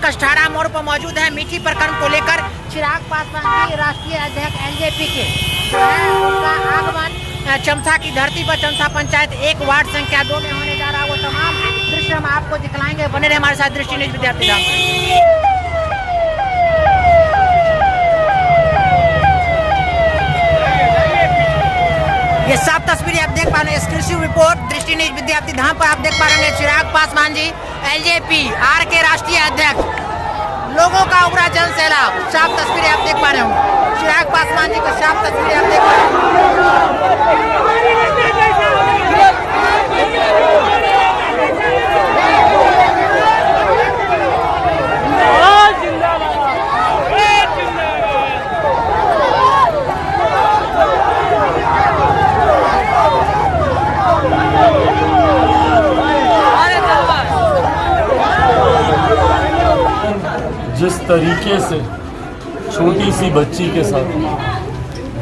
कष्ठाड़ा मोड़ पर मौजूद है। मीठी प्रकरण को लेकर चिराग पासवान जी राष्ट्रीय अध्यक्ष एलजेपी के जो है उनका आगमन चमथा की धरती पर चमथा पंचायत 1 वार्ड संख्या 2 में होने जा रहा है। वो तमाम दृश्य हम आपको दिखलाएंगे। बने रहे हमारे साथ दृष्टि न्यूज विद्यार्थी धाम। ये साफ तस्वीरें आप देख पा रहे हैं। एक्सक्लूसिव रिपोर्ट दृष्टि न्यूज विद्यार्थी धाम पर आप देख पा रहे हैं। चिराग पासवान जी एलजेपी आर के राष्ट्रीय अध्यक्ष, लोगों का उमड़ा जन सैलाब। साफ तस्वीरें आप देख पा रहे हो। चिराग पासवान जी का साफ तस्वीरें आप देख पा रहे हो। जिस तरीके से छोटी सी बच्ची के साथ,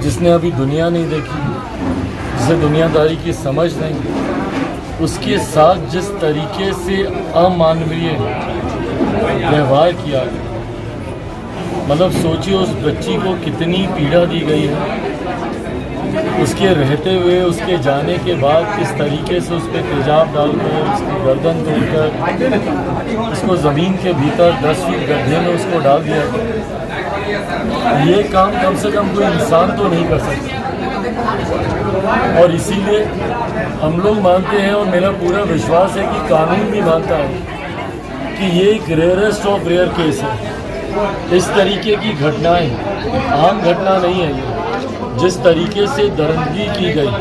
जिसने अभी दुनिया नहीं देखी, जिसे दुनियादारी की समझ नहीं, उसके साथ जिस तरीके से अमानवीय व्यवहार किया, मतलब सोचिए उस बच्ची को कितनी पीड़ा दी गई है। उसके रहते हुए, उसके जाने के बाद किस तरीके से उस पर तेजाब डालकर, उसकी गर्दन तोड़कर, उसको ज़मीन के भीतर 10 फीट गड्ढे में उसको डाल दिया। ये काम कम से कम कोई इंसान तो नहीं कर सकता। और इसीलिए हम लोग मानते हैं, और मेरा पूरा विश्वास है कि कानून भी मानता है कि ये एक रेयरेस्ट ऑफ रेयर केस है। इस तरीके की घटनाएं आम घटना नहीं है। ये जिस तरीके से दरिंदगी की गई,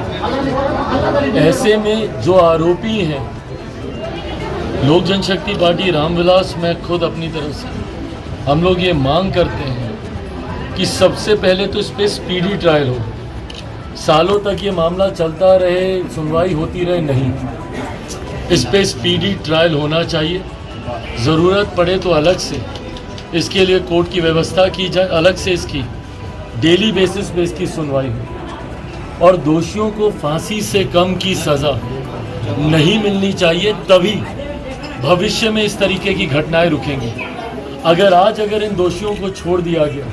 ऐसे में जो आरोपी हैं, लोक जनशक्ति पार्टी रामविलास, मैं खुद अपनी तरफ से हम लोग ये मांग करते हैं कि सबसे पहले तो इस पर स्पीडी ट्रायल हो। सालों तक ये मामला चलता रहे, सुनवाई होती रहे, नहीं। इस पर स्पीडी ट्रायल होना चाहिए। ज़रूरत पड़े तो अलग से इसके लिए कोर्ट की व्यवस्था की जाए, अलग से इसकी डेली बेसिस पे इसकी सुनवाई हो। और दोषियों को फांसी से कम की सज़ा नहीं मिलनी चाहिए, तभी भविष्य में इस तरीके की घटनाएं रुकेंगी। अगर इन दोषियों को छोड़ दिया गया,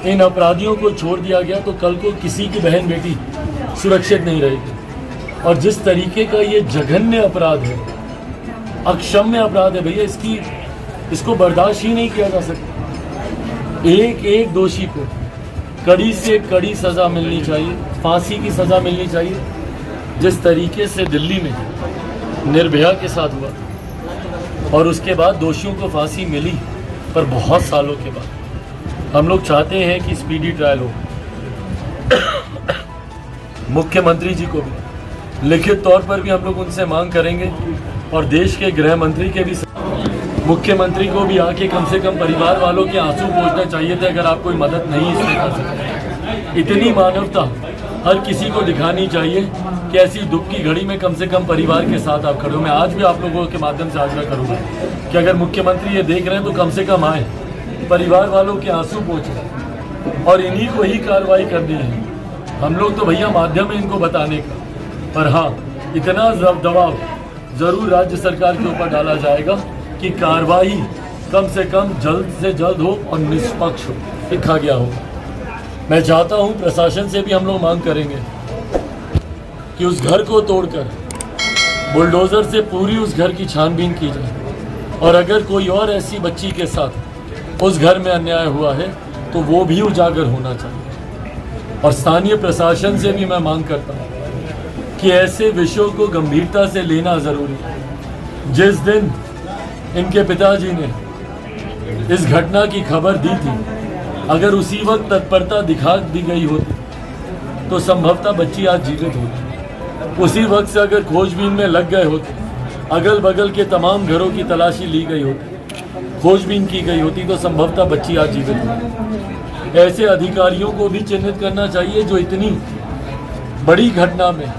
इन अपराधियों को छोड़ दिया गया, तो कल को किसी की बहन बेटी सुरक्षित नहीं रहेगी। और जिस तरीके का ये जघन्य अपराध है, अक्षम्य अपराध है भैया, इसको बर्दाश्त ही नहीं किया जा सकता। एक दोषी को कड़ी से कड़ी सज़ा मिलनी चाहिए, फांसी की सज़ा मिलनी चाहिए। जिस तरीके से दिल्ली में निर्भया के साथ हुआ, और उसके बाद दोषियों को फांसी मिली, पर बहुत सालों के बाद। हम लोग चाहते हैं कि स्पीडी ट्रायल हो। मुख्यमंत्री जी को भी लिखित तौर पर भी हम लोग उनसे मांग करेंगे, और देश के गृह मंत्री के भी, मुख्यमंत्री को भी आके कम से कम परिवार वालों के आंसू पोंछने चाहिए थे, अगर आप कोई मदद नहीं इसमें कर सकते। इतनी मानवता हर किसी को दिखानी चाहिए कि ऐसी दुख की घड़ी में कम से कम परिवार के साथ आप खड़े हो। मैं आज भी आप लोगों के माध्यम से आग्रह करूँगा कि अगर मुख्यमंत्री ये देख रहे हैं तो कम से कम आए, परिवार वालों के आंसू पोंछें, और इन्हीं को ही कार्रवाई करनी है। हम लोग तो भैया माध्यम है इनको बताने का, पर हाँ, इतना दबाव ज़रूर राज्य सरकार के ऊपर डाला जाएगा कि कार्रवाई कम से कम जल्द से जल्द हो और निष्पक्ष हो, लिखा गया हो। मैं चाहता हूं प्रशासन से भी हम लोग मांग करेंगे कि उस घर को तोड़कर बुलडोज़र से पूरी उस घर की छानबीन की जाए, और अगर कोई और ऐसी बच्ची के साथ उस घर में अन्याय हुआ है तो वो भी उजागर होना चाहिए। और स्थानीय प्रशासन से भी मैं मांग करता हूँ कि ऐसे विषयों को गंभीरता से लेना ज़रूरी है। जिस दिन इनके पिताजी ने इस घटना की खबर दी थी, अगर उसी वक्त तत्परता दिखा दी गई होती तो संभवतः बच्ची आज जीवित होती। उसी वक्त से अगर खोजबीन में लग गए होते, अगल बगल के तमाम घरों की तलाशी ली गई होती, खोजबीन की गई होती, तो संभवतः बच्ची आज जीवित होती। ऐसे अधिकारियों को भी चिन्हित करना चाहिए जो इतनी बड़ी घटना में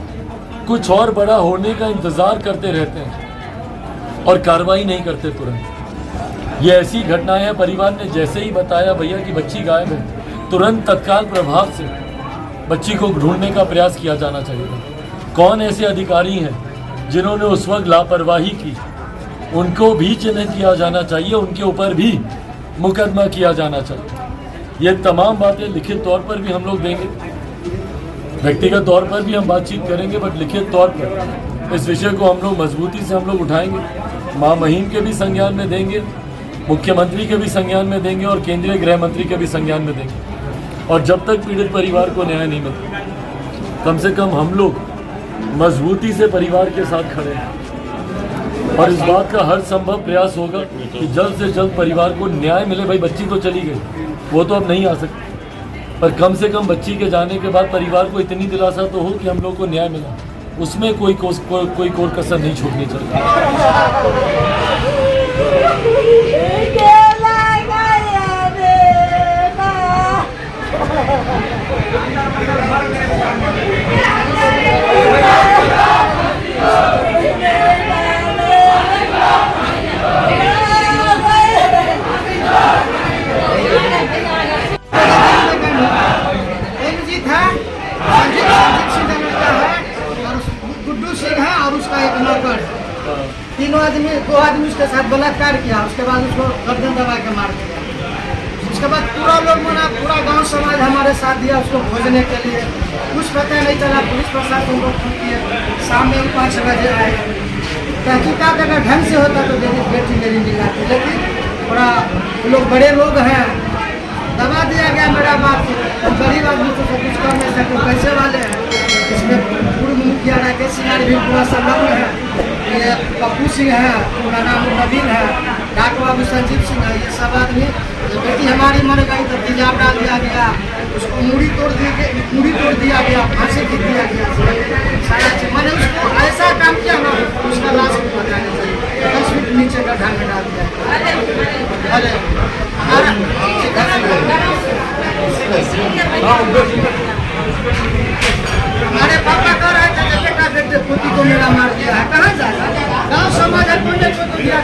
कुछ और बड़ा होने का इंतज़ार करते रहते हैं और कार्रवाई नहीं करते तुरंत। ये ऐसी घटनाएं हैं, परिवार ने जैसे ही बताया भैया कि बच्ची गायब है, तुरंत तत्काल प्रभाव से बच्ची को ढूंढने का प्रयास किया जाना चाहिए। कौन ऐसे अधिकारी हैं जिन्होंने उस वक्त लापरवाही की उनको भी चिन्हित किया जाना चाहिए, उनके ऊपर भी मुकदमा किया जाना चाहिए। ये तमाम बातें लिखित तौर पर भी हम लोग देंगे, व्यक्तिगत तौर पर भी हम बातचीत करेंगे, बट लिखित तौर पर इस विषय को हम लोग मजबूती से हम लोग उठाएंगे, महामहिम के भी संज्ञान में देंगे, मुख्यमंत्री के भी संज्ञान में देंगे और केंद्रीय गृह मंत्री के भी संज्ञान में देंगे। और जब तक पीड़ित परिवार को न्याय नहीं मिलता, कम से कम हम लोग मजबूती से परिवार के साथ खड़े हैं और इस बात का हर संभव प्रयास होगा कि जल्द से जल्द परिवार को न्याय मिले। भाई बच्ची तो चली गई, वो तो अब नहीं आ सकती, पर कम से कम बच्ची के जाने के बाद परिवार को इतनी दिलासा तो हो कि हम लोग को न्याय मिला, उसमें कोई कोई कसर नहीं छोड़नी चाहिए। गुड्डू सिंह है और उसका एक नौकर, तीनों आदमी, 2 आदमी उसके साथ बलात्कार किया, उसके बाद उसको गर्दन दबा के मार दिया। उसके बाद पूरा लोग मना, पूरा गांव समाज हमारे साथ दिया उसको खोजने के लिए। कुछ पता नहीं चला, पुलिस प्रशासन को फोन किए, शाम में 5 बजे आए। तहकीकात अगर ढंग से होता तो बेटी मेरी मिल आती, लेकिन थोड़ा लोग बड़े लोग हैं, दबा दिया गया मेरा बाप। गरीब आदमी को कुछ कर नहीं सकते, पैसे वाले हैं। इसमें पूर्व मुखिया राकेश सिंह भी पूरा संलग्न है, ये पप्पू सिंह है, उनका नाम नवीन है, डॉक्टर बाबू संजीव सिंह है, ये सब आदमी। बेटी हमारी मर गई तो तेजाब डाल दिया गया, उसको मूड़ी तोड़ दिया गया, फांसी खींच दिया गया, सारा चीज। मैंने उसको ऐसा काम किया ना, उसका लाश को बताना चाहिए, 10 फीट नीचे का ढंग डाल दिया। अरे हमारे पापा कह रहे थे बेटा बेटे पोती को मेरा मार दिया है, कहाँ जाएगा? गाँव समाज है, कोई नहीं, कोई तो दिया